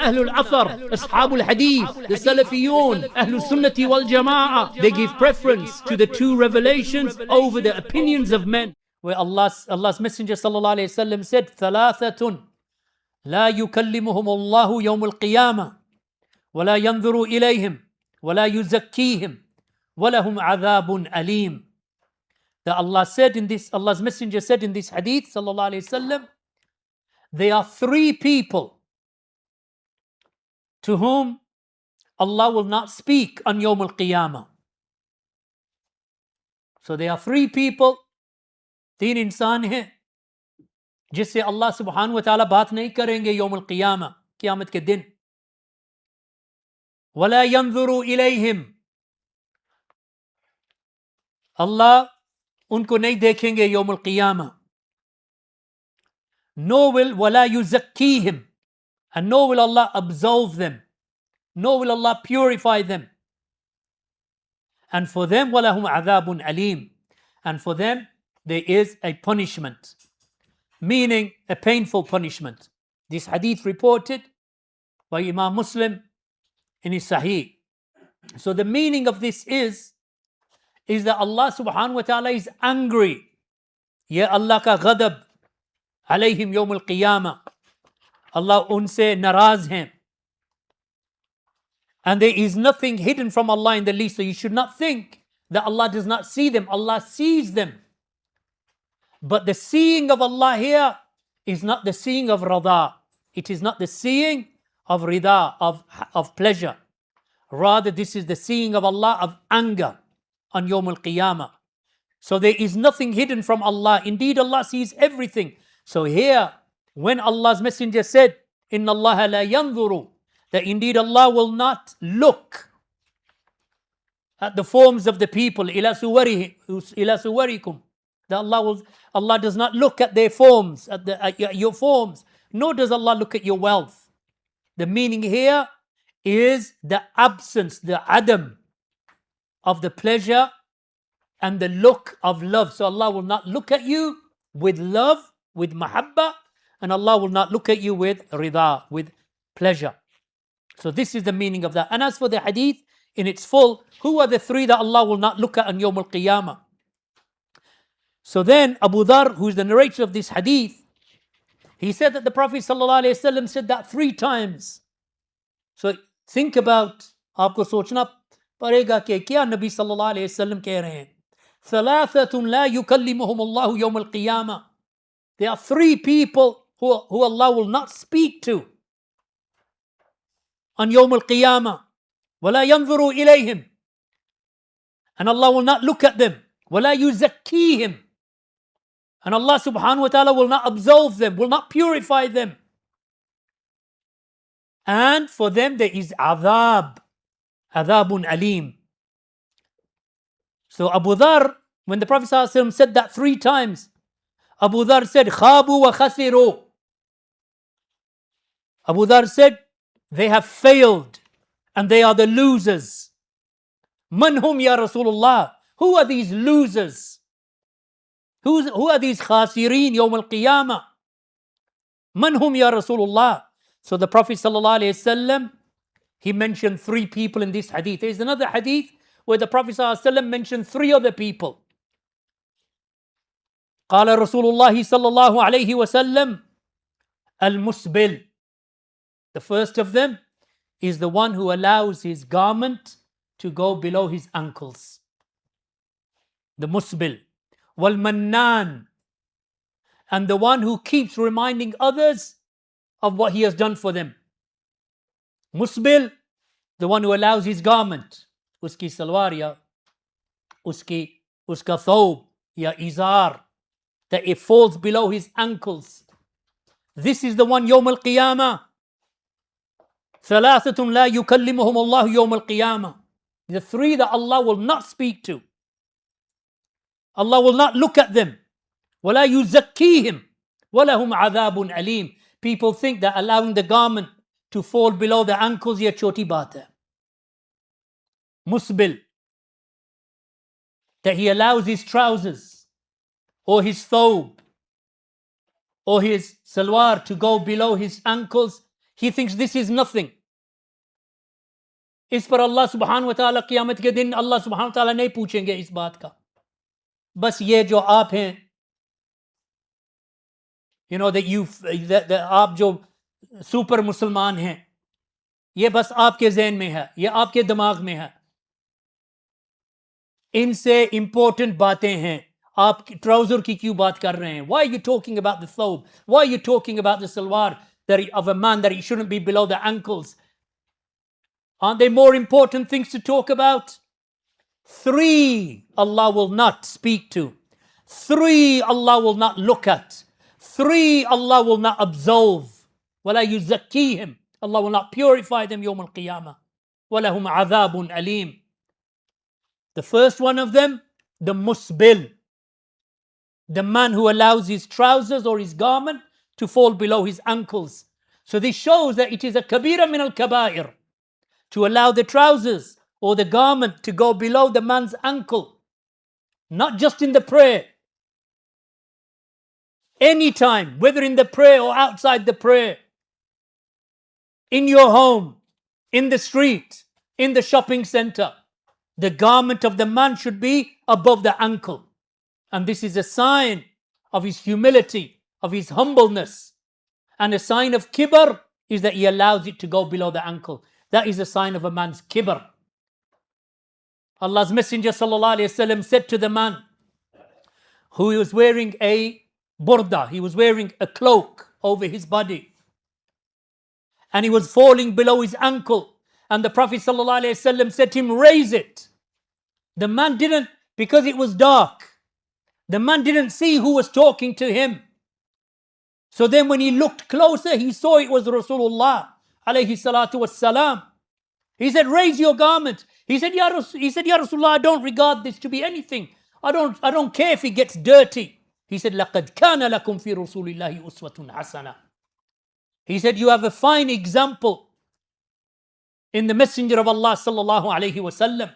Ahlul Athar, Ashabul Hadith, the Salafiyyun, Ahlul Sunnati wal Jama'ah. They give preference to the two revelations over the opinions of men. Where Allah's Messenger sallallahu alayhi wa sallam said, ثَلَاثَةٌ لَا يُكَلِّمُهُمُ اللَّهُ يَوْمُ الْقِيَامَةِ وَلَا يَنْظُرُ إِلَيْهِمْ وَلَا يُزَكِّيهِمْ وَلَهُمْ عَذَابٌ أَلِيمٌ. That Allah's Messenger said in this hadith sallallahu alayhi wa sallam, there are three people to whom Allah will not speak on Yawm al-Qiyamah. So there are three people, तीन इंसान हैं जिससे अल्लाह सुब्हान व तआला बात नहीं करेंगे यौम al-Qiyamah, क़यामत के दिन. वला यंजुरु इलैहिम, अल्लाह उनको नहीं देखेंगे यौम al-Qiyamah. Nor will wala yuzakkihim, and nor will Allah absolve them, nor will Allah purify them. And for them walahum adhabun alim, and for them there is a punishment, meaning a painful punishment. This hadith reported by Imam Muslim in his Sahih. So the meaning of this is that Allah subhanahu wa ta'ala is angry. Ya Allah ka ghadab alayhim yawm al-Qiyamah. Allah unse naraz hain. And there is nothing hidden from Allah in the least. So you should not think that Allah does not see them. Allah sees them. But the seeing of Allah here is not the seeing of rida. It is not the seeing of rida, of pleasure. Rather, this is the seeing of Allah of anger on Yawm al-Qiyamah. So there is nothing hidden from Allah. Indeed, Allah sees everything. So here, when Allah's Messenger said, Inna Allah la yanzuru, that indeed Allah will not look at the forms of the people, ila suwarikum, that Allah does not look at their forms, at your forms, nor does Allah look at your wealth. The meaning here is the absence, the adam of the pleasure and the look of love. So Allah will not look at you with love, with mahabba, and Allah will not look at you with rida, with pleasure. So this is the meaning of that. And as for the hadith in its full, who are the three that Allah will not look at on Yawm al-Qiyamah? So then Abu Dharr, who is the narrator of this hadith, he said that the Prophet ﷺ said that 3 times. So think about, आपको सोचना पड़ेगा कि क्या नबी सल्लल्लाहु अलैहि वसल्लम कह रहे हैं. ثلاثة لا يكلمهم الله يوم القيامة. There are 3 people who Allah will not speak to on Yawm al-Qiyamah. ولا ينظر إليهم, and Allah will not look at them. ولا يزكيهم, and Allah subhanahu wa ta'ala will not absolve them, will not purify them. And for them there is adhabun alim. So Abu Dharr, when the Prophet ﷺ said that 3 times, Abu Dharr said, Khabu wa khasiru. Abu Dharr said, they have failed and they are the losers. Man hum ya Rasulullah? Who are these losers? Who are these khasireen yawm al-Qiyamah? Man hum ya Rasulullah? So the Prophet sallallahu alaihi wasallam, he mentioned 3 people in this hadith. There is another hadith where the Prophet sallallahu alaihi wasallam mentioned 3 other people. قال رسول الله صلى الله عليه وسلم المسبل. The first of them is the one who allows his garment to go below his ankles. The musbil. Wal-mannan, and the one who keeps reminding others of what he has done for them. Musbil, the one who allows his garment, uski salwar ya uska thawb ya izar, that it falls below his ankles. This is the one yawm al-Qiyamah. ثلاثة لا يكلمهم الله يوم القيامة. The 3 that Allah will not speak to. Allah will not look at them. وَلَا يُزَكِّيهِمْ وَلَهُمْ عَذَابٌ أَلِيمٌ. People think that allowing the garment to fall below the ankles ye choti baat hai. Musbil, that he allows his trousers or his thawb or his salwar to go below his ankles. He thinks this is nothing. इस पर अल्लाह सुब्हान व तआला क़यामत के दिन अल्लाह सुब्हान व तआला नहीं पूछेंगे इस बात का. बस ये जो आप हैं, you know that आप जो सुपर मुसलमान हैं, ये बस आपके ज़हन में है, ये आपके दिमाग में है. इनसे इंपॉर्टेंट बातें हैं. आप ट्राउजर की क्यों बात कर रहे हैं? Why are you talking about the thawb? Why are you talking about the salwar of a man that it shouldn't be below the ankles? Aren't there more important things to talk about? 3 Allah will not speak to. 3 Allah will not look at. 3 Allah will not absolve. وَلَا يُزَكِّيهِمْ. Allah will not purify them يوم القيامة. وَلَهُمْ عَذَابٌ أَلِيمٌ. The first one of them, the musbil, the man who allows his trousers or his garment to fall below his ankles. So this shows that it is a kabira min al-kabair to allow the trousers or the garment to go below the man's ankle. Not just in the prayer. Anytime, whether in the prayer or outside the prayer, in your home, in the street, in the shopping center, the garment of the man should be above the ankle. And this is a sign of his humility, of his humbleness. And a sign of kibr is that he allows it to go below the ankle. That is a sign of a man's kibr. Allah's Messenger sallallahu alaihi wasallam said to the man who was wearing a burda, he was wearing a cloak over his body, and he was falling below his ankle. And the Prophet ﷺ said to him, raise it. The man didn't, because it was dark. The man didn't see who was talking to him. So then when he looked closer, he saw it was Rasulullah alayhi salatu wassalam. He said, raise your garment. He said, Ya Rasulullah, I don't regard this to be anything. I don't care if it gets dirty. He said, لَقَدْ كَانَ لَكُمْ فِي رُسُولِ اللَّهِ أُسْوَةٌ حَسَنَةٌ. He said, you have a fine example in the Messenger of Allah sallallahu alayhi wasallam.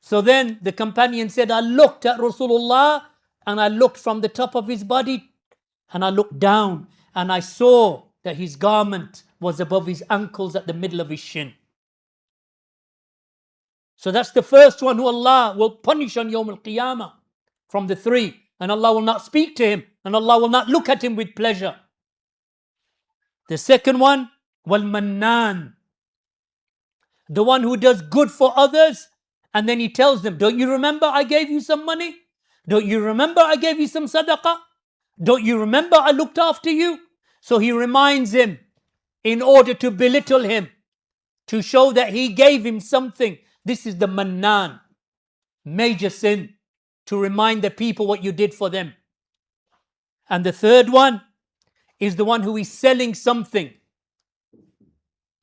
So then the companion said, I looked at Rasulullah and I looked from the top of his body and I looked down and I saw that his garment was above his ankles at the middle of his shin. So that's the first one who Allah will punish on Yawm al-Qiyamah from the 3. And Allah will not speak to him and Allah will not look at him with pleasure. The second one, wal-mannan, the one who does good for others and then he tells them, don't you remember I gave you some money? Don't you remember I gave you some sadaqah? Don't you remember I looked after you? So he reminds him in order to belittle him, to show that he gave him something. This is the mannan, major sin, to remind the people what you did for them. And the third one is the one who is selling something.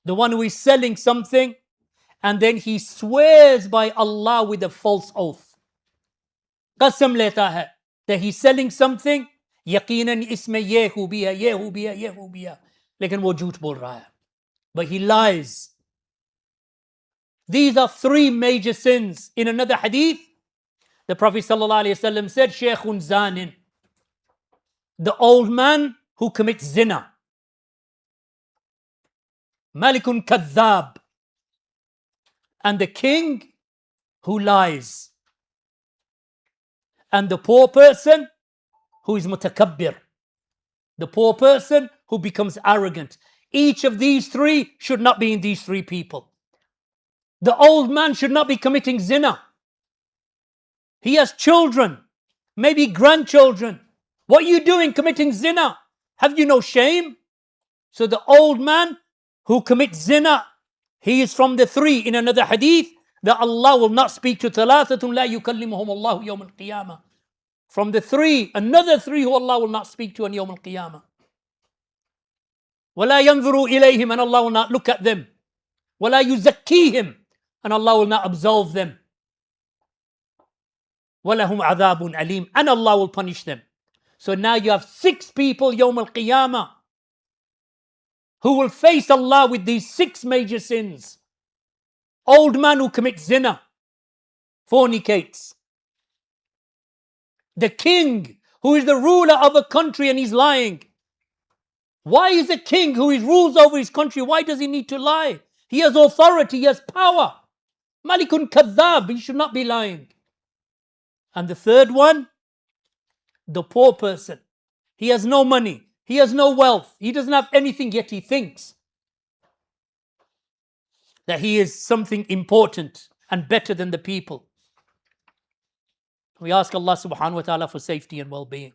The one who is selling something and then he swears by Allah with a false oath. Qasam leta hai that he's selling something, yaqinan isme ye khubi hai, ye khubi hai, ye khubi hai. Lekin wo jhoot bol raha hai. But he lies. These are 3 major sins. In another hadith, the Prophet ﷺ said, Shaykhun zanin, the old man who commits zina. Malikun kadhab, and the king who lies. And the poor person who is mutakabbir. The poor person who becomes arrogant. Each of these 3 should not be in these 3 people. The old man should not be committing zina. He has children, maybe grandchildren. What are you doing committing zina? Have you no shame? So the old man who commits zina, he is from the 3 in another hadith that Allah will not speak to thalathatun la yukallimuhum Allah yawm al-qiyamah. From the 3, another 3 who Allah will not speak to on yawm al-qiyamah. وَلَا يَنْظُرُوا إِلَيْهِمْ, and Allah will not look at them. وَلَا يُزَكِّيهِمْ, and Allah will not absolve them. وَلَهُمْ عَذَابٌ أَلِيمٌ, and Allah will punish them. So now you have 6 people yawm al-qiyamah who will face Allah with these 6 major sins. Old man who commits zina, fornicates. The king who is the ruler of a country and he's lying. Why is a king who rules over his country, why does he need to lie? He has authority, he has power. Malikun kadhab, he should not be lying. And the third one, the poor person. He has no money, he has no wealth, he doesn't have anything, yet he thinks that he is something important and better than the people. We ask Allah subhanahu wa ta'ala for safety and well-being.